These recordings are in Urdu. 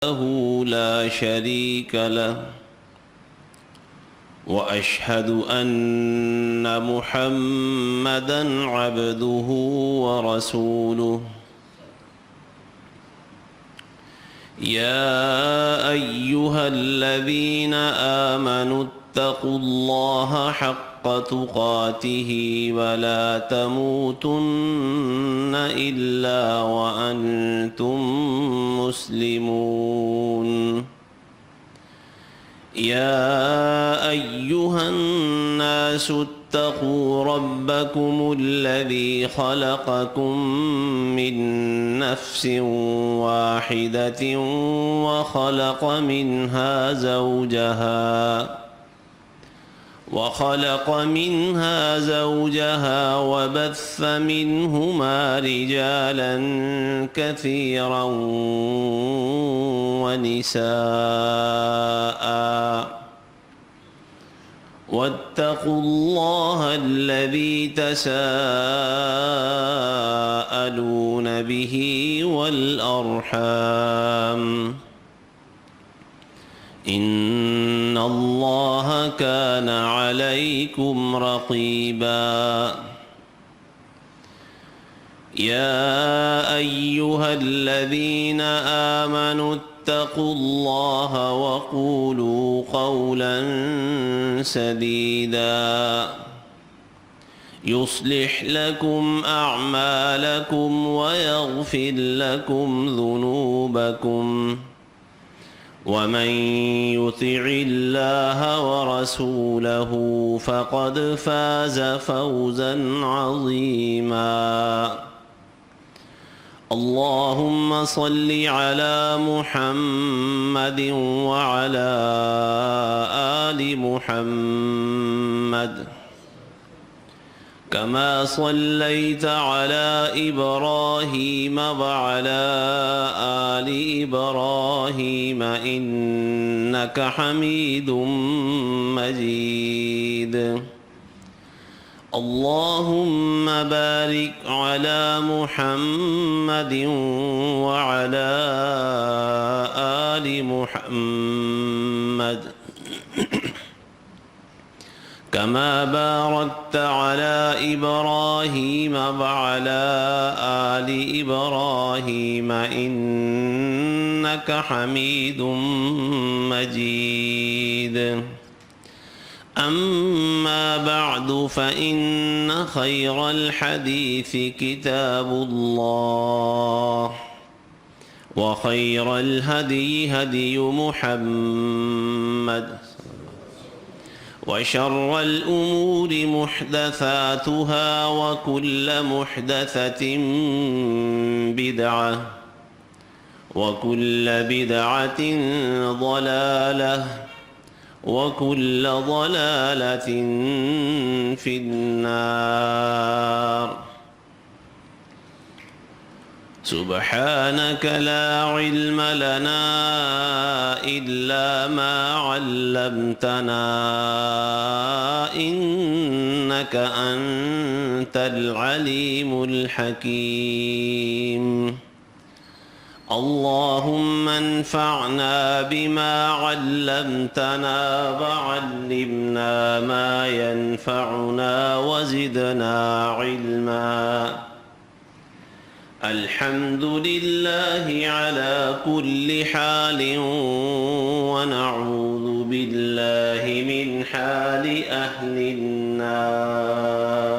له لا شريك له وأشهد أن محمدًا عبده ورسوله. يا أيها الذين آمنوا اتقوا الله حق تقاته ولا تموتن إلا وأنتم مسلمون. يا أيها الناس اتقوا ربكم الذي خلقكم من نفس واحدة وخلق منها زوجها وبث منهما رجالا كثيرا ونساء، واتقوا الله الذي تساءلون به والأرحام، إن الله كان عليكم رقيبا. يا أيها الذين آمنوا اتقوا الله وقولوا قولا سديدا يصلح لكم أعمالكم ويغفر لكم ذنوبكم، ومن يطع الله ورسوله فقد فاز فوزا عظيما. اللهم صل على محمد وعلى آل محمد كما صليت على إبراهيم وعلى آل إبراهيم إنك حميد مجيد. اللهم بارك على محمد وعلى آل محمد كما باركت على إبراهيم وعلى آل إبراهيم إنك حميد مجيد. أما بعد، فإن خير الحديث كتاب الله، وخير الهدي هدي محمد، وشر الأمور محدثاتها، وكل محدثة بدعة، وكل بدعة ضلالة، وكل ضلالة في النار. سبحانك لا علم لنا إلا ما علمتنا إنك أنت العليم الحكيم. اللهم انفعنا بما علمتنا وعلمنا ما ينفعنا وزدنا علما. الحمد لله على كل حال، ونعوذ بالله من حال أهل النار.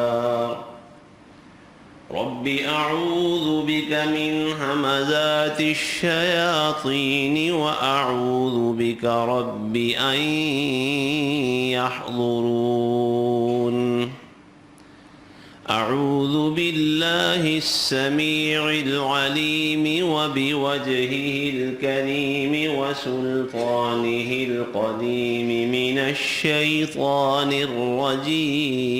رب أعوذ بك من همزات الشياطين، وأعوذ بك رب أن يحضرون. أعوذ بالله السميع العليم وبوجهه الكريم وسلطانه القديم من الشيطان الرجيم.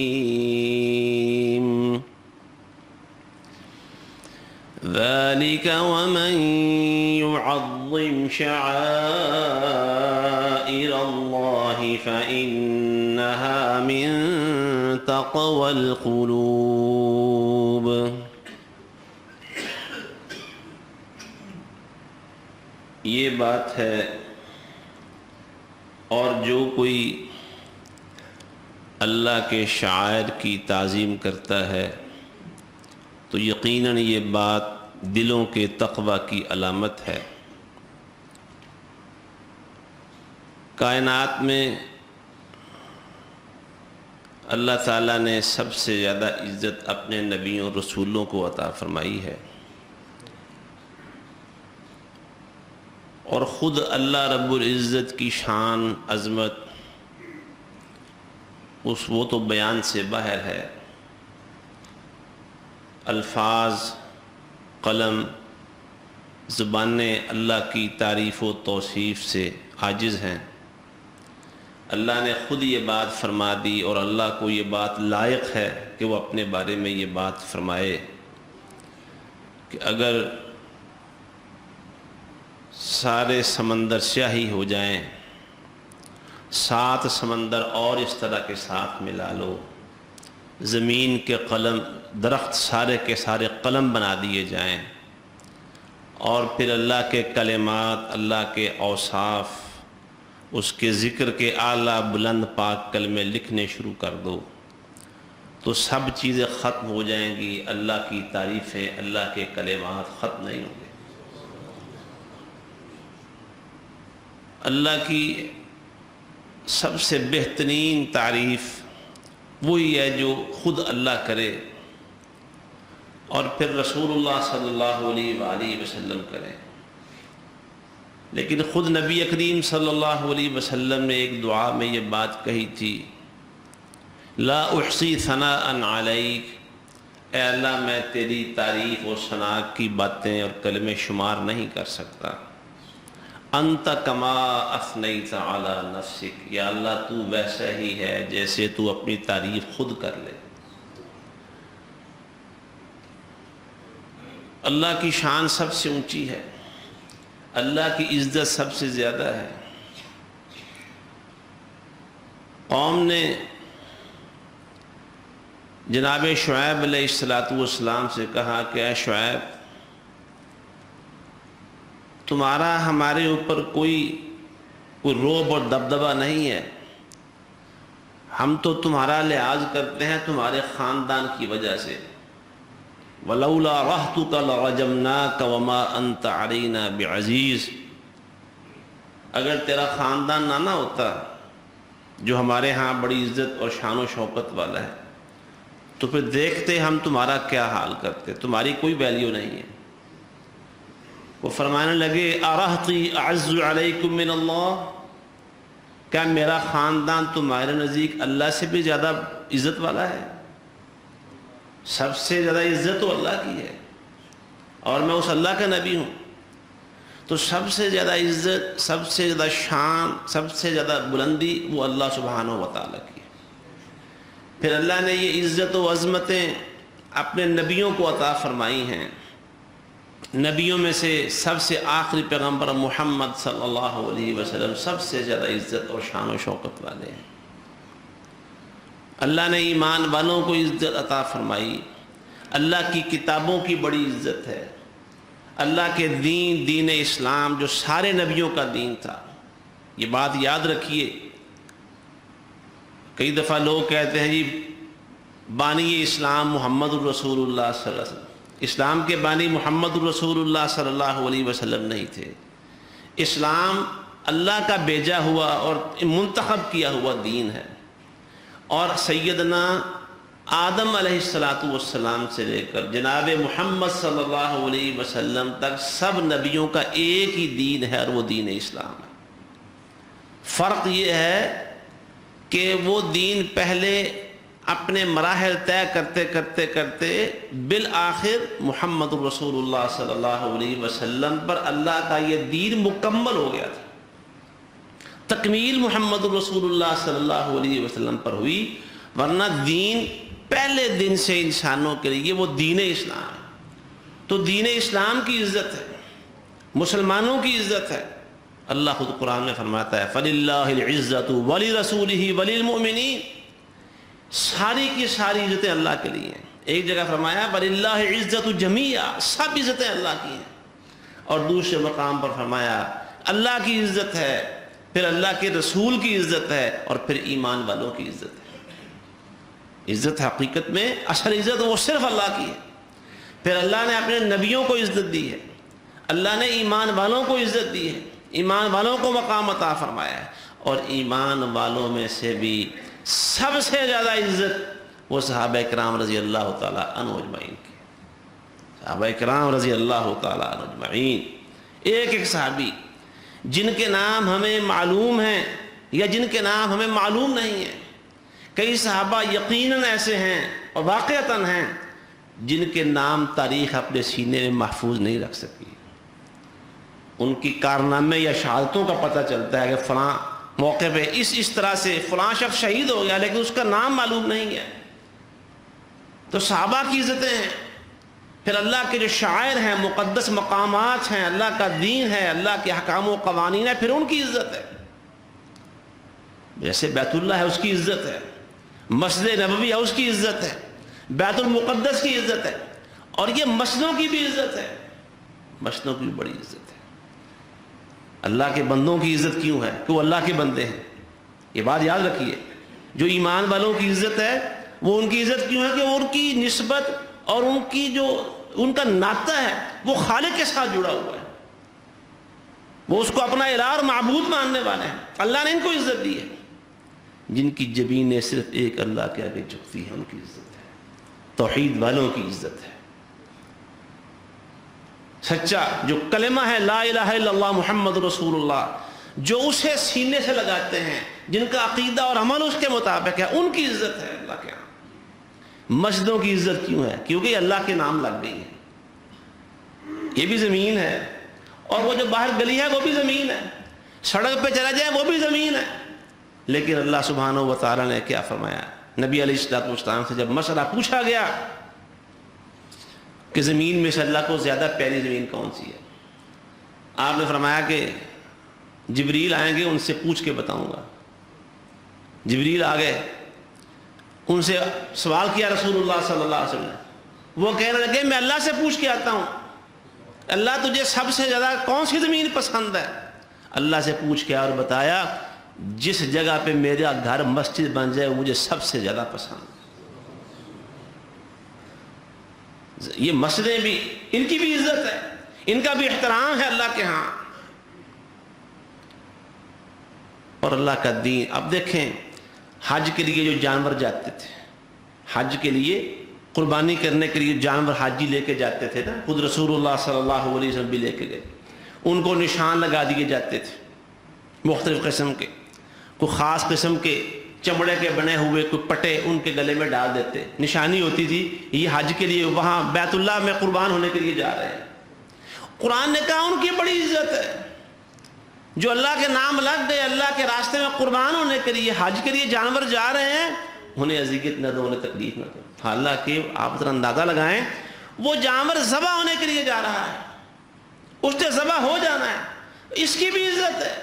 ذلك ومن يعظم شعائر الله فإنها من تقوى القلوب. یہ بات ہے، اور جو کوئی اللہ کے شعائر کی تعظیم کرتا ہے تو یقیناً یہ بات دلوں کے تقوی کی علامت ہے۔ کائنات میں اللہ تعالیٰ نے سب سے زیادہ عزت اپنے نبیوں رسولوں کو عطا فرمائی ہے، اور خود اللہ رب العزت کی شان عظمت وہ تو بیان سے باہر ہے۔ الفاظ، قلم، زبانیں اللہ کی تعریف و توصیف سے عاجز ہیں۔ اللہ نے خود یہ بات فرما دی، اور اللہ کو یہ بات لائق ہے کہ وہ اپنے بارے میں یہ بات فرمائے کہ اگر سارے سمندر سیاہی ہو جائیں، 7 سمندر اور اس طرح کے ساتھ ملا لو، زمین کے قلم، درخت سارے کے سارے قلم بنا دیے جائیں، اور پھر اللہ کے کلمات، اللہ کے اوصاف، اس کے ذکر کے اعلیٰ بلند پاک کلمے لکھنے شروع کر دو، تو سب چیزیں ختم ہو جائیں گی، اللہ کی تعریفیں، اللہ کے کلمات ختم نہیں ہوں گے۔ اللہ کی سب سے بہترین تعریف وہی ہے جو خود اللہ کرے اور پھر رسول اللہ صلی اللہ علیہ وآلہ وسلم کرے۔ لیکن خود نبی کریم صلی اللہ علیہ وسلم نے ایک دعا میں یہ بات کہی تھی، لا احصی ثناء علیک، اے اللہ میں تیری تعریف و ثنا کی باتیں اور کلمے شمار نہیں کر سکتا۔ انت کما اثنیت علی نفسک، یا اللہ تو ویسا ہی ہے جیسے تو اپنی تعریف خود کر لے۔ اللہ کی شان سب سے اونچی ہے، اللہ کی عزت سب سے زیادہ ہے۔ قوم نے جناب شعیب علیہ السلام سے کہا کہ اے شعیب، تمہارا ہمارے اوپر کوئی رعب اور دبدبہ نہیں ہے، ہم تو تمہارا لحاظ کرتے ہیں تمہارے خاندان کی وجہ سے۔ وَلَوْلَا رَحْتُكَ لَرَجَمْنَاكَ وَمَا أَنْتَ عَلَيْنَا بِعَزِيزٍ، اگر تیرا خاندان نہ ہوتا جو ہمارے ہاں بڑی عزت اور شان و شوکت والا ہے، تو پھر دیکھتے ہم تمہارا کیا حال کرتے، تمہاری کوئی ویلیو نہیں ہے۔ وہ فرمانے لگے ارہطی اعز علیکم من اللہ، کیا میرا خاندان تمہارے نزدیک اللہ سے بھی زیادہ عزت والا ہے؟ سب سے زیادہ عزت تو اللہ کی ہے، اور میں اس اللہ کا نبی ہوں، تو سب سے زیادہ عزت، سب سے زیادہ شان، سب سے زیادہ بلندی وہ اللہ سبحانہ و تعالیٰ کی ہے۔ پھر اللہ نے یہ عزت و عظمتیں اپنے نبیوں کو عطا فرمائی ہیں۔ نبیوں میں سے سب سے آخری پیغمبر محمد صلی اللہ علیہ وسلم سب سے زیادہ عزت اور شان و شوکت والے ہیں۔ اللہ نے ایمان والوں کو عزت عطا فرمائی، اللہ کی کتابوں کی بڑی عزت ہے، اللہ کے دین اسلام جو سارے نبیوں کا دین تھا۔ یہ بات یاد رکھیے، کئی دفعہ لوگ کہتے ہیں جی بانی اسلام محمد الرسول اللہ صلی اللہ علیہ وسلم۔ اسلام کے بانی محمد الرسول اللہ صلی اللہ علیہ وسلم نہیں تھے، اسلام اللہ کا بھیجا ہوا اور منتخب کیا ہوا دین ہے، اور سیدنا آدم علیہ السلام سے لے کر جناب محمد صلی اللہ علیہ وسلم تک سب نبیوں کا ایک ہی دین ہے، اور وہ دین اسلام ہے۔ فرق یہ ہے کہ وہ دین پہلے اپنے مراحل طے کرتے کرتے کرتے بالآخر محمد الرسول اللہ صلی اللہ علیہ وسلم پر اللہ کا یہ دین مکمل ہو گیا تھا۔ تکمیل محمد الرسول اللہ صلی اللہ علیہ وسلم پر ہوئی، ورنہ دین پہلے دن سے انسانوں کے لیے وہ دین اسلام ہے۔ تو دین اسلام کی عزت ہے، مسلمانوں کی عزت ہے۔ اللہ خود قرآن میں فرماتا ہے فَلِلَّهِ الْعِزَّةُ وَلِرَسُولِهِ وَلِلْمُؤْمِنِينَ، ساری کی ساری عزتیں اللہ کے لیے ہیں۔ ایک جگہ فرمایا وَلِلَّهِ الْعِزَّةُ جَمِيعًا، سب عزتیں اللہ کی ہیں، اور دوسرے مقام پر فرمایا اللہ کی عزت ہے، پھر اللہ کے رسول کی عزت ہے، اور پھر ایمان والوں کی عزت ہے۔ عزت حقیقت میں اصل عزت وہ صرف اللہ کی ہے۔ پھر اللہ نے اپنے نبیوں کو عزت دی ہے، اللہ نے ایمان والوں کو عزت دی ہے، ایمان والوں کو مقام عطا فرمایا ہے، اور ایمان والوں میں سے بھی سب سے زیادہ عزت وہ صحابہ کرام رضی اللہ تعالیٰ عنہ اجمعین کی۔ صحابہ کرام رضی اللہ تعالیٰ عنہ اجمعین، ایک ایک صحابی جن کے نام ہمیں معلوم ہیں یا جن کے نام ہمیں معلوم نہیں ہیں۔ کئی صحابہ یقیناً ایسے ہیں اور واقعتاً ہیں جن کے نام تاریخ اپنے سینے میں محفوظ نہیں رکھ سکی۔ ان کی کارنامے یا شہادتوں کا پتہ چلتا ہے کہ فلاں موقع پہ اس طرح سے فلاں شخص شہید ہو گیا، لیکن اس کا نام معلوم نہیں ہے۔ تو صحابہ کی عزتیں ہیں، پھر اللہ کے جو شاعر ہیں، مقدس مقامات ہیں، اللہ کا دین ہے، اللہ کے احکام و قوانین ہے، پھر ان کی عزت ہے۔ جیسے بیت اللہ ہے، اس کی عزت ہے، مسجد نبوی ہے، اس کی عزت ہے، بیت المقدس کی عزت ہے، اور یہ مسجدوں کی بھی عزت ہے، مسجدوں کی بھی بڑی عزت ہے۔ اللہ کے بندوں کی عزت کیوں ہے؟ کہ وہ اللہ کے بندے ہیں۔ یہ بات یاد رکھیے، جو ایمان والوں کی عزت ہے وہ ان کی عزت کیوں ہے؟ کہ وہ ان کی نسبت اور ان کا ناطہ ہے وہ خالق کے ساتھ جڑا ہوا ہے، وہ اس کو اپنا الہ اور معبود ماننے والے ہیں۔ اللہ نے ان کو عزت دی ہے۔ جن کی جبینیں صرف ایک اللہ کے آگے جھکتی ہیں، ان کی عزت ہے۔ توحید والوں کی عزت ہے۔ سچا جو کلمہ ہے لا الہ الا اللہ محمد رسول اللہ، جو اسے سینے سے لگاتے ہیں، جن کا عقیدہ اور عمل اس کے مطابق ہے، ان کی عزت ہے اللہ کے ہاں۔ مسجدوں کی عزت کیوں ہے؟ کیونکہ یہ اللہ کے نام لگ گئی ہے۔ یہ بھی زمین ہے، اور وہ جو باہر گلی ہے وہ بھی زمین ہے، سڑک پہ چلا جائے وہ بھی زمین ہے، لیکن اللہ سبحانہ و تعالیٰ نے کیا فرمایا؟ نبی علیہ الصلوۃ والسلام سے جب مسئلہ پوچھا گیا کہ زمین میں سے اللہ کو زیادہ پیاری زمین کون سی ہے، آپ نے فرمایا کہ جبریل آئیں گے، ان سے پوچھ کے بتاؤں گا۔ جبریل آ گئے، ان سے سوال کیا رسول اللہ صلی اللہ علیہ وسلم، وہ کہنے لگے میں اللہ سے پوچھ کے آتا ہوں، اللہ تجھے سب سے زیادہ کون سی زمین پسند ہے؟ اللہ سے پوچھ کے اور بتایا جس جگہ پہ میرا گھر مسجد بن جائے وہ مجھے سب سے زیادہ پسند ہے۔ یہ مسجدیں بھی، ان کی بھی عزت ہے، ان کا بھی احترام ہے اللہ کے ہاں، اور اللہ کا دین۔ اب دیکھیں حج کے لیے جو جانور جاتے تھے، حج کے لیے قربانی کرنے کے لیے جانور حاجی لے کے جاتے تھے نا، خود رسول اللہ صلی اللہ علیہ وسلم بھی لے کے گئے، ان کو نشان لگا دیے جاتے تھے مختلف قسم کے، کوئی خاص قسم کے چمڑے کے بنے ہوئے کوئی پٹے ان کے گلے میں ڈال دیتے، نشانی ہوتی تھی یہ حج کے لیے وہاں بیت اللہ میں قربان ہونے کے لیے جا رہے ہیں۔ قرآن نے کہا ان کی بڑی عزت ہے، جو اللہ کے نام لگ گئے، اللہ کے راستے میں قربان ہونے کے لیے، حج کے لیے جانور جا رہے ہیں، انہیں اذیت نہ دو، انہیں تکلیف نہ دو۔ حالانکہ آپ ذرا اندازہ لگائیں، وہ جانور ذبح ہونے کے لیے جا رہا ہے، اس سے ذبح ہو جانا ہے، اس کی بھی عزت ہے۔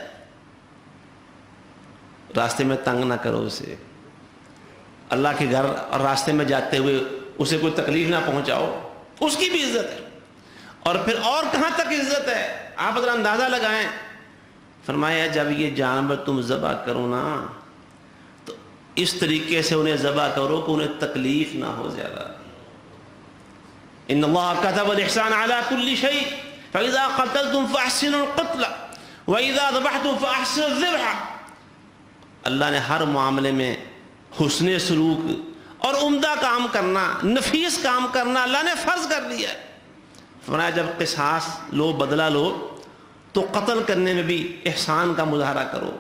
راستے میں تنگ نہ کرو اسے، اللہ کے گھر اور راستے میں جاتے ہوئے اسے کوئی تکلیف نہ پہنچاؤ، اس کی بھی عزت ہے۔ اور پھر اور کہاں تک عزت ہے آپ ذرا اندازہ لگائیں۔ فرمایا جب یہ جانور تم ذبح کرو نا تو اس طریقے سے انہیں ذبح کرو کہ انہیں تکلیف نہ ہو زیادہ۔ ان اللہ كتب الاحسان على كل شيء فاذا قتلتم فاحسنوا القتل واذا ذبحتم فاحسنوا الذبح۔ اللہ نے ہر معاملے میں حسن سلوک اور عمدہ کام کرنا، نفیس کام کرنا اللہ نے فرض کر دیا ہے۔ فرمایا جب قصاص لو، بدلہ لو، تو قتل کرنے میں بھی احسان کا مظاہرہ کرو۔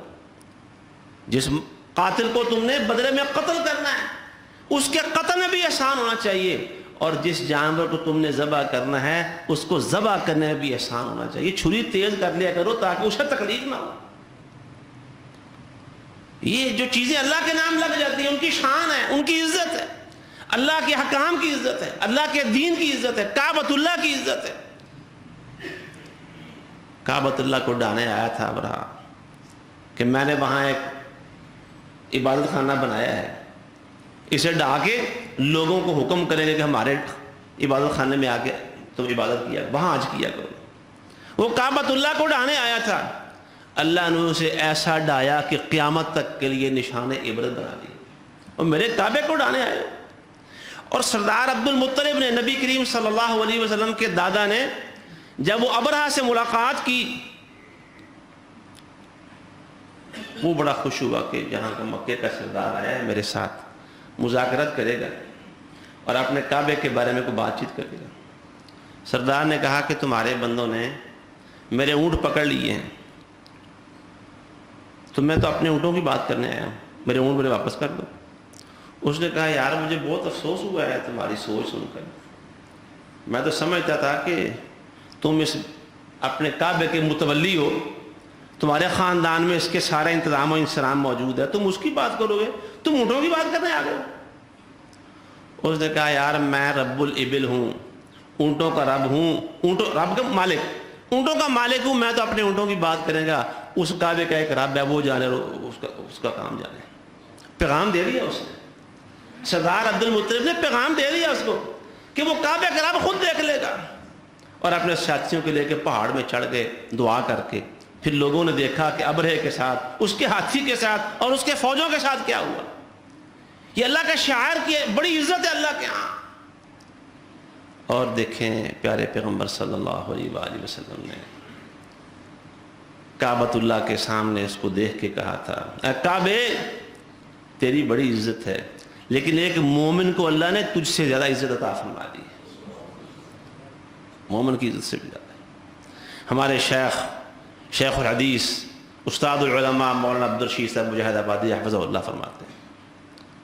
جس قاتل کو تم نے بدلے میں قتل کرنا ہے، اس کے قتل میں بھی احسان ہونا چاہیے، اور جس جانور کو تم نے ذبح کرنا ہے اس کو ذبح کرنے میں بھی احسان ہونا چاہیے۔ چھری تیز کر لیا کرو تاکہ اسے تکلیف نہ ہو۔ یہ جو چیزیں اللہ کے نام لگ جاتی ہیں ان کی شان ہے، ان کی عزت ہے، اللہ کے حکام کی عزت ہے، اللہ کے دین کی عزت ہے، کعبۃ اللہ کی عزت ہے۔ کعبۃ اللہ کو ڈھانے آیا تھا ابرہہ کہ میں نے وہاں ایک عبادت خانہ بنایا ہے، اسے ڈھا کے لوگوں کو حکم کریں گے کہ ہمارے عبادت خانے میں آ کے تم عبادت کیا، وہاں آج کیا کرو۔ وہ کعبۃ اللہ کو ڈھانے آیا تھا، اللہ نے اسے ایسا ڈایا کہ قیامت تک کے لیے نشان عبرت بنا دی، اور میرے کعبے کو ڈانے آئے۔ اور سردار عبد المطلب نے، نبی کریم صلی اللہ علیہ وسلم کے دادا نے، جب وہ ابرہہ سے ملاقات کی وہ بڑا خوش ہوا کہ جہاں کا مکے کا سردار آیا ہے میرے ساتھ مذاکرت کرے گا اور اپنے کعبے کے بارے میں کوئی بات چیت کرے گا۔ سردار نے کہا کہ تمہارے بندوں نے میرے اونٹ پکڑ لیے ہیں، تو میں تو اپنے اونٹوں کی بات کرنے آیا ہوں، میرے اونٹ میرے واپس کر دو۔ اس نے کہا یار مجھے بہت افسوس ہوا ہے تمہاری سوچ سن کر، میں تو سمجھتا تھا کہ تم اس اپنے کعبے کے متولی ہو، تمہارے خاندان میں اس کے سارے انتظام و انسرام موجود ہے، تم اس کی بات کرو گے، تم اونٹوں کی بات کرنے آ گئے ہو۔ اس نے کہا یار میں رب الابل ہوں، اونٹوں کا رب ہوں، رب کا مالک، اونٹوں کا مالک ہوں، میں تو اپنے اونٹوں کی بات کریں گا، اس کعبے کا ایک رب ہے وہ جانے، اس کا کام جانے۔ پیغام دے دیا اس نے، سردار عبد المطلب نے پیغام دے دیا اس کو کہ وہ کعبے کا رب خود دیکھ لے گا۔ اور اپنے ساتھیوں کے لے کے پہاڑ میں چڑھ گئے دعا کر کے۔ پھر لوگوں نے دیکھا کہ ابرہے کے ساتھ، اس کے ہاتھی کے ساتھ اور اس کے فوجوں کے ساتھ کیا ہوا۔ یہ اللہ کا شاعر کی بڑی عزت ہے اللہ کے ہاں۔ اور دیکھیں پیارے پیغمبر صلی اللہ علیہ وآلہ وسلم نے کعبۃ اللہ کے سامنے اس کو دیکھ کے کہا تھا اے کعبے تیری بڑی عزت ہے، لیکن ایک مومن کو اللہ نے تجھ سے زیادہ عزت عطا فرما دی، مومن کی عزت سے بھی زیادہ۔ ہمارے شیخ الحدیث استاد العلماء مولانا عبدالرشید صاحب مجاہد آبادی حفظہ اللہ فرماتے ہیں،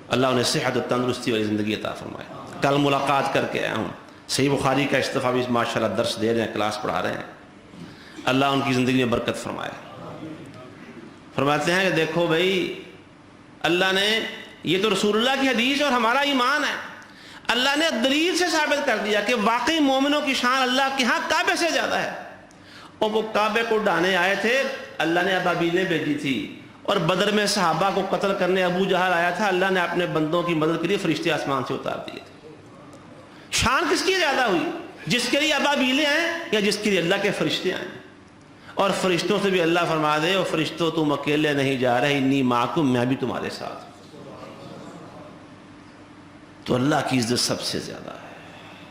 اللہ انہیں صحت و تندرستی والی زندگی عطا فرمائے۔ کل ملاقات کر کے آیا ہوں، صحیح بخاری کا استفاوی ماشاءاللہ درس دے رہے ہیں، کلاس پڑھا رہے ہیں، اللہ ان کی زندگی میں برکت فرمائے۔ فرماتے ہیں کہ دیکھو بھائی اللہ نے، یہ تو رسول اللہ کی حدیث اور ہمارا ایمان ہے، اللہ نے دلیل سے ثابت کر دیا کہ واقعی مومنوں کی شان اللہ کے ہاں کعبے سے زیادہ ہے۔ اور وہ کعبے کو ڈھانے آئے تھے، اللہ نے ابابیلیں بھیجی تھی، اور بدر میں صحابہ کو قتل کرنے ابو جہل آیا تھا، اللہ نے اپنے بندوں کی مدد کے لیے فرشتے آسمان سے اتار دیے تھے۔ شان کس کی زیادہ ہوئی، جس کے لیے ابابیلیں ہیں یا جس کے لیے اللہ کے فرشتے آئے؟ اور فرشتوں سے بھی اللہ فرما دے اور فرشتوں تم اکیلے نہیں جا رہے، انی معکم، میں بھی تمہارے ساتھ ہوں۔ تو اللہ کی عزت سب سے زیادہ ہے،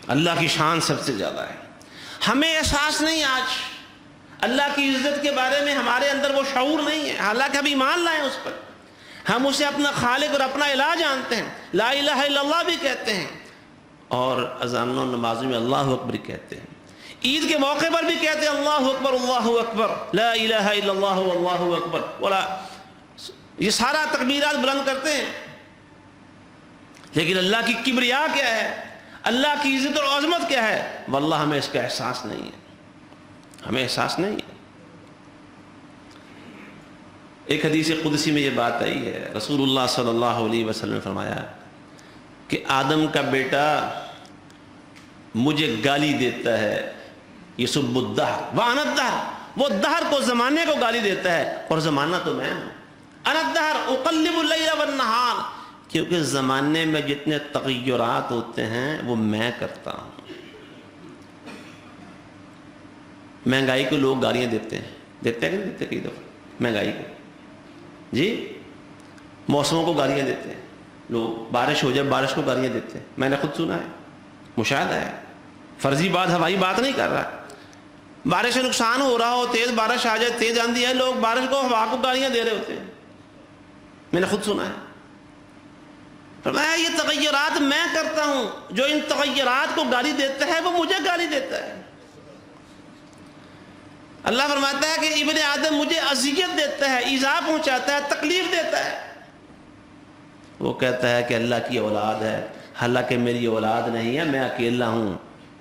اللہ کی شان سب سے زیادہ ہے۔ ہمیں احساس نہیں آج اللہ کی عزت کے بارے میں، ہمارے اندر وہ شعور نہیں ہے، حالانکہ ہم ایمان لائیں اس پر، ہم اسے اپنا خالق اور اپنا الہ جانتے ہیں، لا الہ الا اللہ بھی کہتے ہیں، اور اذان و نمازوں میں اللہ اکبر کہتے ہیں، عید کے موقع پر بھی کہتے ہیں اللہ اکبر اللہ اکبر لا الہ الا اللہ واللہ اکبر، یہ سارا تکبیرات بلند کرتے ہیں، لیکن اللہ کی کبریا کیا ہے، اللہ کی عزت اور عظمت کیا ہے، واللہ ہمیں اس کا احساس نہیں ہے، ہمیں احساس نہیں ہے۔ ایک حدیث قدسی میں یہ بات آئی ہے، رسول اللہ صلی اللہ علیہ وسلم نے فرمایا کہ آدم کا بیٹا مجھے گالی دیتا ہے، یسب الدہر وانا الدہر، وہ دہر کو، زمانے کو گالی دیتا ہے اور زمانہ تو میں ہوں، انا الدہر اقلب اللیل والنہار، کیونکہ زمانے میں جتنے تغیرات ہوتے ہیں وہ میں کرتا ہوں۔ مہنگائی کو لوگ گالیاں دیتے ہیں، دیتے ہیں کہ نہیں دیتے؟ کئی دفعہ مہنگائی کو، جی موسموں کو گالیاں دیتے ہیں لوگ، بارش ہو جائے بارش کو گالیاں دیتے ہیں، میں نے خود سنا ہے، مشاہدہ ہے، فرضی بات ہوائی بات نہیں کر رہا۔ بارش سے نقصان ہو رہا ہو، تیز بارش آ جائے، تیز آندھی ہے، لوگ بارش کو، ہوا کو گالیاں دے رہے ہوتے ہیں، میں نے خود سنا ہے۔ فرمایا یہ تغیرات میں کرتا ہوں، جو ان تغیرات کو گالی دیتا ہے وہ مجھے گالی دیتا ہے۔ اللہ فرماتا ہے کہ ابن آدم مجھے اذیت دیتا ہے، ایذا پہنچاتا ہے، تکلیف دیتا ہے۔ وہ کہتا ہے کہ اللہ کی اولاد ہے، حالانکہ میری اولاد نہیں ہے، میں اکیلا ہوں،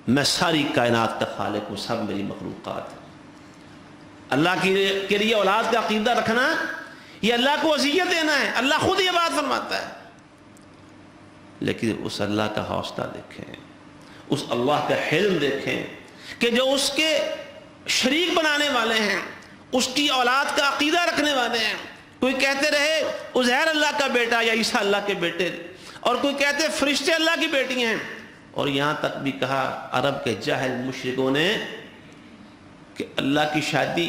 میں ساری کائنات کا خالق ہوں، سب میری مخلوقات ہیں۔ اللہ کے لیے اولاد کا عقیدہ رکھنا یہ اللہ کو اذیت دینا ہے، اللہ خود یہ بات فرماتا ہے۔ لیکن اس اللہ کا حوصلہ دیکھیں، اس اللہ کا حلم دیکھیں کہ جو اس کے شریک بنانے والے ہیں، اس کی اولاد کا عقیدہ رکھنے والے ہیں، کوئی کہتے رہے عزیر اللہ کا بیٹا یا عیسیٰ اللہ کے بیٹے، اور کوئی کہتے فرشتے اللہ کی بیٹی ہیں، اور یہاں تک بھی کہا عرب کے جاہل مشرکوں نے کہ اللہ کی شادی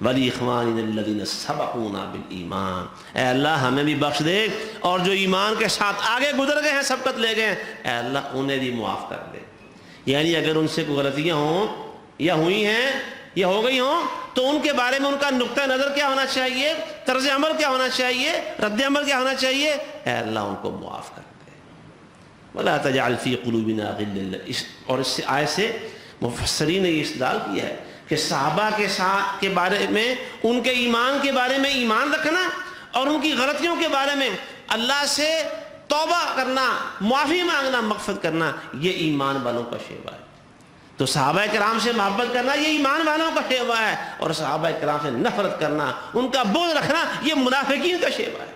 وَلِإِخْوَانِنَا الَّذِينَ سَبَقُونَا بِالْإِيمَانِ، اے اللہ ہمیں بھی بخش دے، اور جو ایمان کے ساتھ آگے گزر گئے ہیں، سبقت لے گئے ہیں، اے اللہ انہیں بھی معاف کر دے۔ یعنی اگر ان سے کوئی غلطیاں ہوں یا ہوئی ہیں یا ہو گئی ہوں تو ان کے بارے میں ان کا نقطہ نظر کیا ہونا چاہیے، طرز عمل کیا ہونا چاہیے، رد عمل کیا ہونا چاہیے، اے اللہ ان کو معاف کر دے۔ وَلَا تَجْعَلْ فِي قُلُوبِنَا غِلًّا، اور اس سے آیت سے مفسرین نے یہ استدلال کیا ہے کہ صحابہ کے بارے میں، ان کے ایمان کے بارے میں ایمان رکھنا اور ان کی غلطیوں کے بارے میں اللہ سے توبہ کرنا، معافی مانگنا، مغفرت کرنا، یہ ایمان والوں کا شیوا ہے۔ تو صحابہ کرام سے محبت کرنا یہ ایمان والوں کا شیوا ہے، اور صحابہ کرام سے نفرت کرنا، ان کا بغض رکھنا، یہ منافقین کا شیوا ہے۔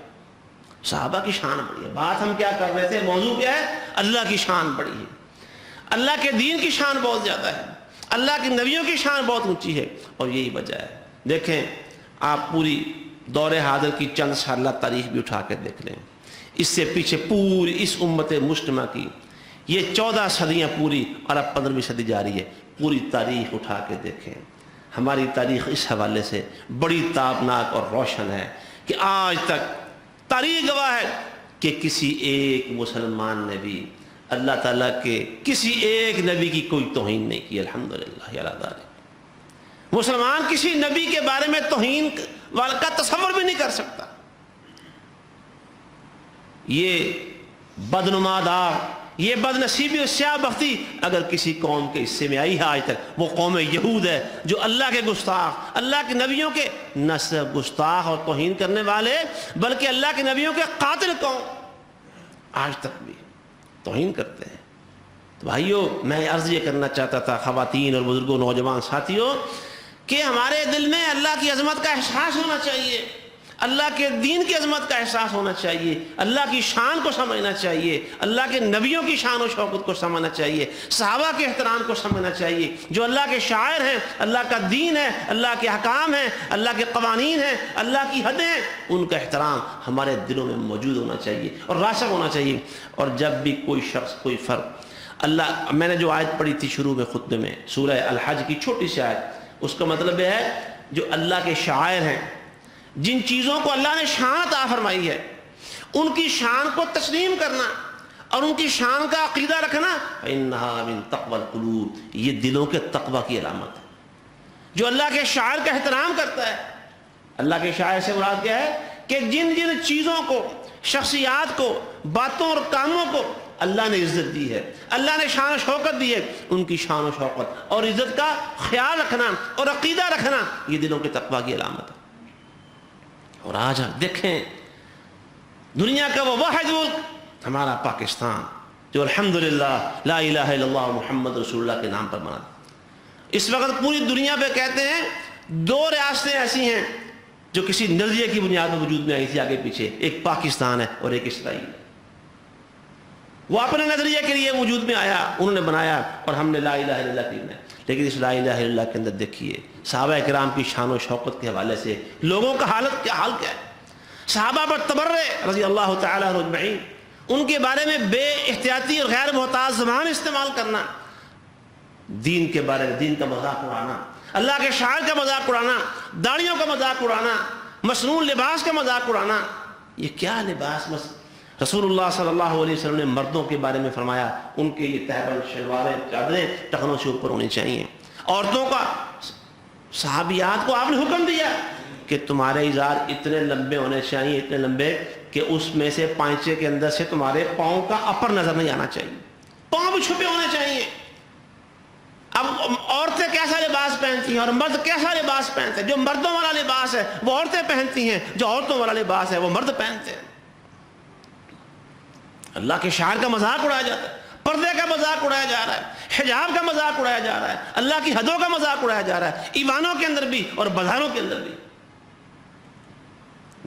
صحابہ کی شان بڑی ہے۔ بات ہم کیا کر رہے تھے، موضوع کیا ہے؟ اللہ کی شان بڑی ہے، اللہ کے دین کی شان بہت زیادہ ہے، اللہ کے نبیوں کی شان بہت اونچی ہے، اور یہی وجہ ہے۔ دیکھیں آپ پوری دور حاضر کی چند سالہ تاریخ بھی اٹھا کے دیکھ لیں، اس سے پیچھے پوری اس امت مجتمع کی یہ 14 صدیاں پوری، اور اب 15ویں صدی جاری ہے، پوری تاریخ اٹھا کے دیکھیں۔ ہماری تاریخ اس حوالے سے بڑی تابناک اور روشن ہے کہ آج تک تاریخ گواہ ہے کہ کسی ایک مسلمان نے بھی اللہ تعالیٰ کے کسی ایک نبی کی کوئی توہین نہیں کی، الحمدللہ علی ذالک۔ مسلمان کسی نبی کے بارے میں توہین کا تصور بھی نہیں کر سکتا۔ یہ بدنما دار، یہ بد نصیبی اور سیاہ بختی اگر کسی قوم کے حصے میں آئی ہے آج تک، وہ قوم یہود ہے، جو اللہ کے گستاخ، اللہ کے نبیوں کے نہ صرف گستاخ اور توہین کرنے والے بلکہ اللہ کے نبیوں کے قاتل قوم آج تک بھی توہین کرتے ہیں۔ تو بھائیو، میں عرض یہ کرنا چاہتا تھا خواتین اور بزرگوں، نوجوان ساتھیوں، کہ ہمارے دل میں اللہ کی عظمت کا احساس ہونا چاہیے، اللہ کے دین کی عظمت کا احساس ہونا چاہیے، اللہ کی شان کو سمجھنا چاہیے، اللہ کے نبیوں کی شان و شوکت کو سمجھنا چاہیے، صحابہ کے احترام کو سمجھنا چاہیے، جو اللہ کے شاعر ہیں، اللہ کا دین ہے، اللہ کے حکام ہیں، اللہ کے قوانین ہیں، اللہ کی حدیں ہیں، ان کا احترام ہمارے دلوں میں موجود ہونا چاہیے اور راسخ ہونا چاہیے۔ اور جب بھی کوئی شخص، کوئی فرد، اللہ، میں نے جو آیت پڑھی تھی شروع میں خطبے میں، سورہ الحج کی چھوٹی سی آیت، اس کا مطلب یہ ہے جو اللہ کے شاعر ہیں، جن چیزوں کو اللہ نے شان عطا فرمائی ہے، ان کی شان کو تسلیم کرنا اور ان کی شان کا عقیدہ رکھنا، فَإِنَّهَا مِن تَقْوَى الْقُلُوبِ، یہ دلوں کے تقوی کی علامت ہے۔ جو اللہ کے شاعر کا احترام کرتا ہے، اللہ کے شاعر سے مراد کیا ہے کہ جن جن چیزوں کو، شخصیات کو، باتوں اور کاموں کو اللہ نے عزت دی ہے، اللہ نے شان و شوکت دی ہے، ان کی شان و شوکت اور عزت کا خیال رکھنا اور عقیدہ رکھنا، یہ دلوں کے تقوی کی علامت ہے۔ اور آج دیکھیں دنیا کا وہ واحد ملک ہمارا پاکستان، جو الحمدللہ لا الہ الا اللہ محمد رسول اللہ کے نام پر بنا۔ اس وقت پوری دنیا پہ کہتے ہیں 2 ریاستیں ایسی ہیں جو کسی نظریے کی بنیاد پر وجود میں آئی تھی آگے پیچھے، ایک پاکستان ہے اور ایک اسرائیل ہے۔ وہ اپنے نظریے کے لیے وجود میں آیا، انہوں نے بنایا، اور ہم نے لا الہ الا اللہ کی بنائی۔ لیکن اس لا الہ الا اللہ کے اندر دیکھیے صحابہ کرام کی شان و شوکت کے حوالے سے لوگوں کا حال کیا ہے۔ صحابہ پر تبرع رضی اللہ تعالیٰ عنہ اجمعین، ان کے بارے میں بے احتیاطی اور غیر محتاط زبان استعمال کرنا، دین کے بارے میں دین کا مذاق اڑانا، اللہ کے شاعر کا مذاق اڑانا، داڑھیوں کا مذاق اڑانا، مصنوع لباس کا مذاق اڑانا، یہ کیا لباس؟ رسول اللہ صلی اللہ علیہ وسلم نے مردوں کے بارے میں فرمایا ان کے یہ تہبند، شلواریں، چادریں ٹخنوں سے اوپر ہونی چاہیے۔ عورتوں کا، صحابیات کو آپ نے حکم دیا کہ تمہارے ازار اتنے لمبے ہونے چاہیے، اتنے لمبے کہ اس میں سے پائچے کے اندر سے تمہارے پاؤں کا اپر نظر نہیں آنا چاہیے، پاؤں بھی چھپے ہونے چاہیے۔ اب عورتیں کیسا لباس پہنتی ہیں اور مرد کیسا لباس پہنتے ہیں؟ جو مردوں والا لباس ہے وہ عورتیں پہنتی ہیں، جو عورتوں والا لباس ہے وہ مرد پہنتے ہیں۔ اللہ کے شاعر کا مذاق اڑایا جاتا ہے، پردے کا مذاق اڑایا جا رہا ہے، حجاب کا مذاق اڑایا جا رہا ہے، اللہ کی حدوں کا مذاق اڑایا جا رہا ہے، ایوانوں کے اندر بھی اور بازاروں کے اندر بھی۔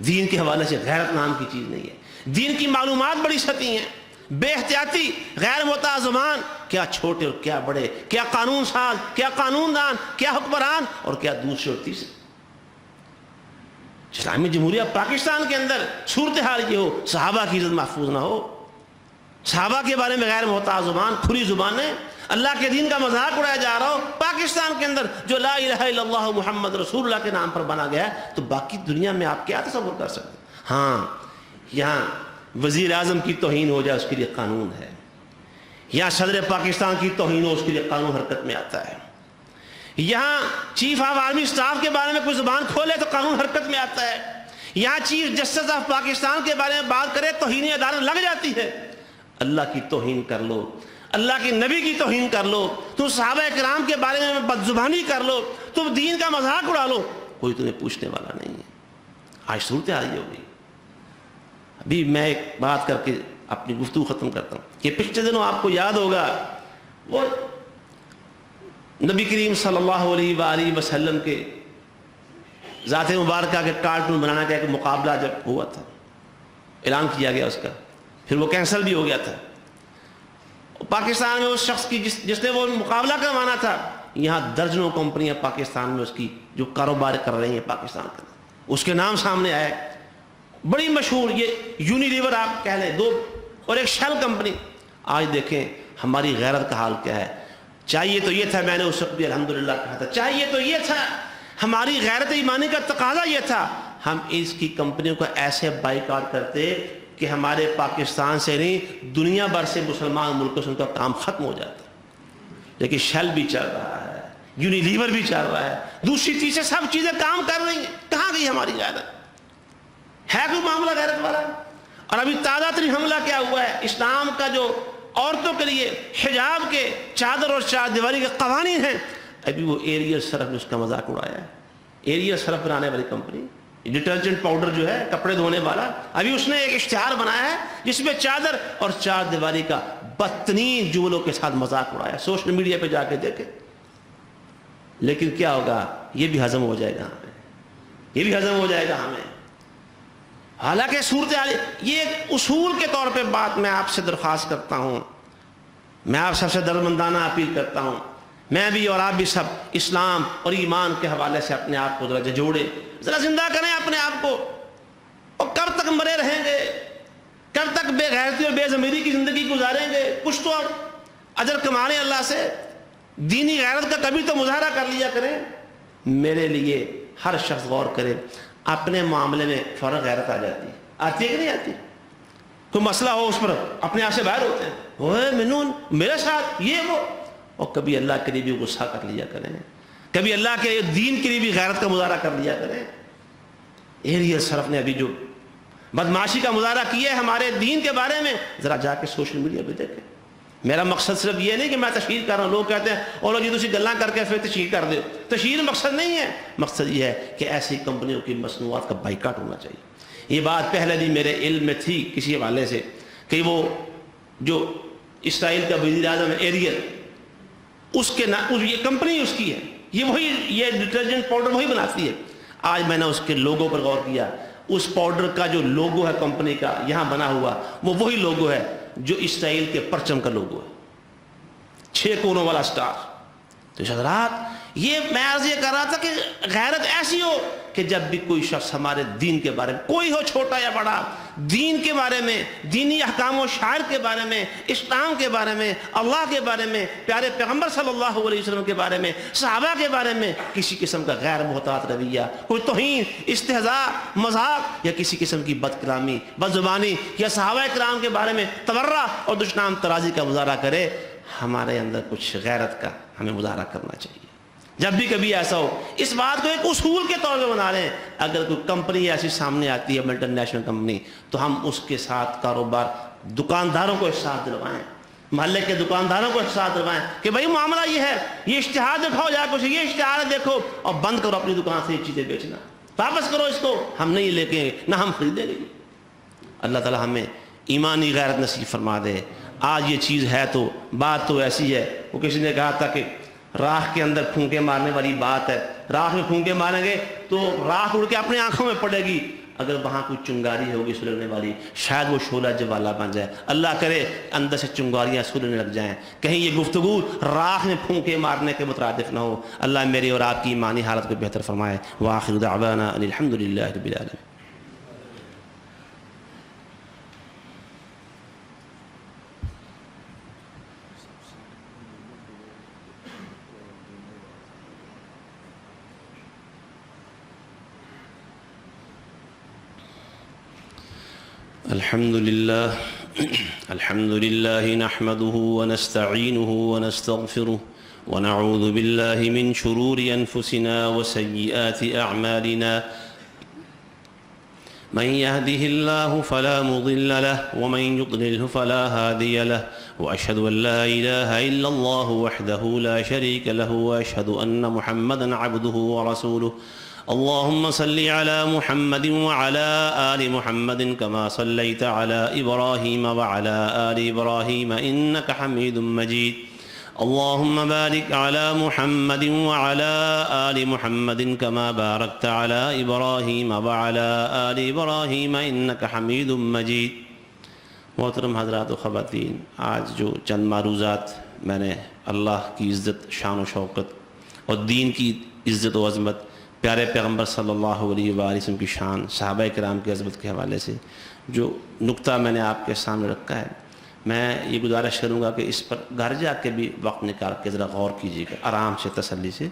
دین کے حوالے سے غیرت نام کی چیز نہیں ہے، دین کی معلومات بڑی سطحی ہیں، بے احتیاطی، غیر محتاط زبان، کیا چھوٹے اور کیا بڑے، کیا قانون ساز، کیا قانون دان، کیا حکمران اور کیا دوسرے اور تیسرے۔ اسلامی جمہوریہ پاکستان کے اندر صورتحال یہ ہو، صحابہ کی عزت محفوظ نہ ہو، صحابہ کے بارے میں غیر محتاط زبان، کھلی زبانیں، اللہ کے دین کا مذاق اڑایا جا رہا ہو پاکستان کے اندر جو لا الہ الا اللہ محمد رسول اللہ کے نام پر بنا گیا ہے، تو باقی دنیا میں آپ کیا تصور کر سکتے ہیں؟ ہاں، یہاں وزیر اعظم کی توہین ہو جائے اس کے لیے قانون ہے، یہاں صدر پاکستان کی توہین ہو اس کے لیے قانون حرکت میں آتا ہے، یہاں چیف آف آرمی سٹاف کے بارے میں کوئی زبان کھولے تو قانون حرکت میں آتا ہے، یہاں چیف جسٹس آف پاکستان کے بارے میں بات کرے توہین عدالت لگ جاتی ہے۔ اللہ کی توہین کر لو، اللہ کے نبی کی توہین کر لو، تم صحابہ کرام کے بارے میں بدزبانی کر لو، تم دین کا مذاق اڑا لو، کوئی تمہیں پوچھنے والا نہیں ہے۔ آج صورتحال یہ ہو گئی۔ ابھی میں ایک بات کر کے اپنی گفتگو ختم کرتا ہوں کہ پچھلے دنوں آپ کو یاد ہوگا وہ نبی کریم صلی اللہ علیہ وآلہ وسلم کے ذات مبارکہ کے کارٹون بنانے کا ایک مقابلہ جب ہوا تھا، اعلان کیا گیا اس کا، پھر وہ کینسل بھی ہو گیا تھا۔ پاکستان میں اس شخص کی جس نے وہ مقابلہ کروانا تھا، یہاں درجنوں کمپنیاں پاکستان میں اس کی جو کاروبار کر رہی ہیں پاکستان کا، اس کے نام سامنے آئے، بڑی مشہور، یہ یونیلیور آپ کہہ لیں، دو، اور ایک شیل کمپنی۔ آج دیکھیں ہماری غیرت کا حال کیا ہے۔ چاہیے تو یہ تھا، میں نے اس وقت بھی الحمدللہ کہا تھا، چاہیے تو یہ تھا، ہماری غیرت ایمانی کا تقاضا یہ تھا، ہم اس کی کمپنیوں کو ایسے بائیکاٹ کرتے کہ ہمارے پاکستان سے نہیں دنیا بھر سے مسلمان ملکوں سے ان کا کام ختم ہو جاتا۔ لیکن شیل بھی چل رہا ہے، یونیلیور بھی چل رہا ہے، دوسری چیزیں سب چیزیں کام کر رہی ہیں، کہاں گئی ہماری غیرت؟ ہے کوئی معاملہ غیرت والا؟ اور ابھی تازہ ترین حملہ کیا ہوا ہے، اسلام کا جو عورتوں کے لیے حجاب کے، چادر اور چار دیواری کے قوانین ہیں، ابھی وہ ایریل سرف نے اس کا مذاق اڑایا ہے۔ ایریل سرف بنانے والی کمپنی، ڈٹرجنٹ پاؤڈر جو ہے کپڑے دھونے والا، ابھی اس نے ایک اشتہار بنایا ہے جس میں چادر اور چار دیواری کا بدترین جملوں کے ساتھ مذاق اڑایا، سوشل میڈیا پہ جا کے دیکھیں۔ لیکن کیا ہوگا، یہ بھی ہضم ہو جائے گا ہمیں، یہ بھی ہضم ہو جائے گا ہمیں۔ حالانکہ صورتحال یہ ایک اصول کے طور پہ بات میں آپ سے درخواست کرتا ہوں، میں آپ سب سے درمندانہ اپیل کرتا ہوں، میں بھی اور آپ بھی سب اسلام اور ایمان کے حوالے سے اپنے آپ کو ذرا جوڑے، ذرا زندہ کریں اپنے آپ کو۔ اور کب تک مرے رہیں گے، کب تک بے غیرتی اور بے ضمیری کی زندگی گزاریں گے؟ کچھ تو اجر کمانے اللہ سے، دینی غیرت کا کبھی تو مظاہرہ کر لیا کریں۔ میرے لیے ہر شخص غور کرے، اپنے معاملے میں فوراً غیرت آ جاتی ہے، آتی ہے کہ نہیں آتی؟ کوئی مسئلہ ہو اس پر اپنے آپ سے باہر ہوتے ہیں، اوے منون میرے ساتھ یہ وہ، اور کبھی اللہ کے لیے بھی غصہ کر لیا کریں، کبھی اللہ کے دین کے لیے بھی غیرت کا مظاہرہ کر لیا کریں۔ ایریل سرف نے ابھی جو بدمعاشی کا مظاہرہ کیا ہے ہمارے دین کے بارے میں، ذرا جا کے سوشل میڈیا پہ دیکھیں۔ میرا مقصد صرف یہ نہیں کہ میں تشہیر کر رہا ہوں، لوگ کہتے ہیں اور جی تسی گلاں کر کے پھر تشہیر کر دو، تشہیر مقصد نہیں ہے، مقصد یہ ہے کہ ایسی کمپنیوں کی مصنوعات کا بائیکاٹ ہونا چاہیے۔ یہ بات پہلے بھی میرے علم میں تھی کسی حوالے سے کہ وہ جو اسرائیل کا وزیر اعظم ہے ایریل، اس کے یہ کمپنی اس کی ہے، یہ وہی، یہ ڈٹرجنٹ پاؤڈر وہی بناتی ہے۔ آج میں نے اس کے لوگو پر غور کیا، اس پاؤڈر کا جو لوگو ہے کمپنی کا یہاں بنا ہوا، وہ وہی لوگو ہے جو اسرائیل کے پرچم کا لوگو ہے، 6 کونوں والا سٹار۔ تو حضرات، یہ میں عرض یہ کر رہا تھا کہ غیرت ایسی ہو کہ جب بھی کوئی شخص ہمارے دین کے بارے میں، کوئی ہو چھوٹا یا بڑا، دین کے بارے میں، دینی احکام و شعائر کے بارے میں، اسلام کے بارے میں، اللہ کے بارے میں، پیارے پیغمبر صلی اللہ علیہ وسلم کے بارے میں، صحابہ کے بارے میں کسی قسم کا غیر محتاط رویہ، کوئی توہین، استہزاء، مذاق یا کسی قسم کی بد کلامی، بد زبانی یا صحابہ کرام کے بارے میں تبرہ اور دشنام ترازی کا مظاہرہ کرے، ہمارے اندر کچھ غیرت کا ہمیں مظاہرہ کرنا چاہیے۔ جب بھی کبھی ایسا ہو، اس بات کو ایک اصول کے طور پہ بنا لیں، اگر کوئی کمپنی ایسی سامنے آتی ہے ملٹی نیشنل کمپنی، تو ہم اس کے ساتھ کاروبار، دکانداروں کو احساس دلوائیں، محلے کے دکانداروں کو احساس دلوائیں کہ بھائی معاملہ یہ ہے، یہ اشتہار دکھاؤ جا کچھ، یہ اشتہار دیکھو، اور بند کرو اپنی دکان سے یہ چیزیں بیچنا، واپس کرو اس کو، ہم نہیں لے کے نہ ہم خریدیں گے۔ اللہ تعالی ہمیں ایمانی غیرت نصیب فرما دے۔ آج یہ چیز ہے تو بات تو ایسی ہے، وہ کسی نے کہا تھا کہ راکھ کے اندر پھونکے مارنے والی بات ہے، راکھ میں پھونکے ماریں گے تو راکھ اڑ کے اپنی آنکھوں میں پڑے گی، اگر وہاں کوئی چنگاری ہوگی سلگنے والی، شاید وہ شعلہ جوالا بن جائے، اللہ کرے اندر سے چنگاریاں سلگنے لگ جائیں، کہیں یہ گفتگو راکھ میں پھونکے مارنے کے مترادف نہ ہو۔ اللہ میری اور آپ کی ایمانی حالت کو بہتر فرمائے۔ وآخر دعوانا ان الحمد للہ رب العالمین۔ الحمد لله نحمده ونستعينه ونستغفره ونعوذ بالله من شرور أنفسنا وسيئات أعمالنا من يهده الله فلا مضل له ومن يضلله فلا هادي له وأشهد أن لا إله إلا الله وحده لا شريك له وأشهد أن محمدا عبده ورسوله اللهم صل على محمد وعلى آل محمد كما صليت على إبراهيم وعلى آل إبراهيم إنك حميد مجيد اللهم بارك على محمد وعلى آل محمد كما باركت على إبراهيم وعلى آل إبراهيم إنك حميد مجيد. محترم حضرات و خواتین، آج جو چند معروضات میں نے اللہ کی عزت، شان و شوکت اور دین کی عزت و عظمت، پیارے پیغمبر صلی اللہ علیہ وآلہ وسلم کی شان، صحابہ کرام کی عظمت کے حوالے سے جو نقطہ میں نے آپ کے سامنے رکھا ہے، میں یہ گزارش کروں گا کہ اس پر گھر جا کے بھی وقت نکال کے ذرا غور کیجیے گا، آرام سے، تسلی سے،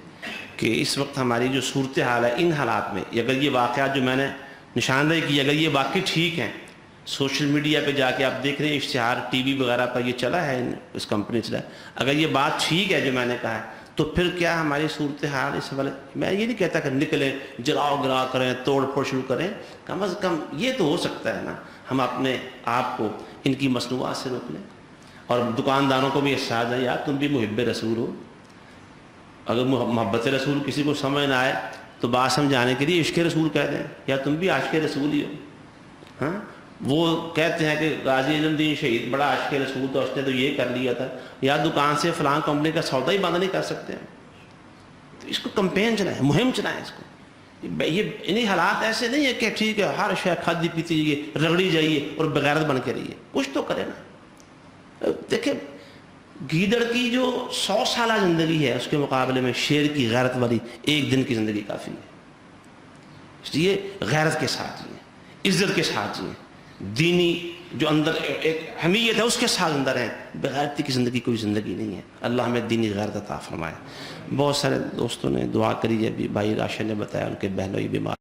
کہ اس وقت ہماری جو صورتحال ہے ان حالات میں، اگر یہ واقعات جو میں نے نشاندہی کی اگر یہ واقعی ٹھیک ہیں، سوشل میڈیا پہ جا کے آپ دیکھ رہے ہیں اشتہار ٹی وی وغیرہ پر یہ چلا ہے، اس کمپنی چلا ہے، اگر یہ بات ٹھیک ہے جو میں نے کہا ہے تو پھر کیا ہماری صورتحال اس حوالے، میں یہ نہیں کہتا کہ نکلیں جلاؤ گرا کریں، توڑ پھوڑ شروع کریں، کم از کم یہ تو ہو سکتا ہے نا ہم اپنے آپ کو ان کی مصنوعات سے روک لیں، اور دکانداروں کو بھی احساس ہے یار تم بھی محب رسول ہو، اگر محبت رسول کسی کو سمجھ نہ آئے تو بات سمجھانے کے لیے عشق رسول کہہ دیں، یا تم بھی عاشق رسول ہی ہو. ہاں وہ کہتے ہیں کہ غازی اعظم الدین شہید بڑا عاشق رسول تھا، اس نے تو یہ کر لیا تھا، یا دکان سے فلاں کمپنی کا سودا ہی بند نہیں کر سکتے ہیں. تو اس کو کمپین چلائیں، مہم چلائیں اس کو. یہ انہیں حالات ایسے نہیں ہے کہ ٹھیک ہے ہر شے کھادی پیتی جائیے، رگڑی جائیے اور بغیرت بن کے رہیے، کچھ تو کرے نا. دیکھیں گیدڑ کی جو 100 سالہ زندگی ہے اس کے مقابلے میں شیر کی غیرت والی ایک دن کی زندگی کافی ہے. اس لیے غیرت کے ساتھ جئیں، عزت کے ساتھ جئیں، دینی جو اندر ایک حمیت ہے اس کے ساتھ اندر ہیں. بغیرتی کی زندگی کوئی زندگی نہیں ہے. اللہ ہمیں دینی غیرت عطا فرمائے. بہت سارے دوستوں نے دعا کری ہے، ابھی بھائی راشد نے بتایا ان کے بہنوئی بیمار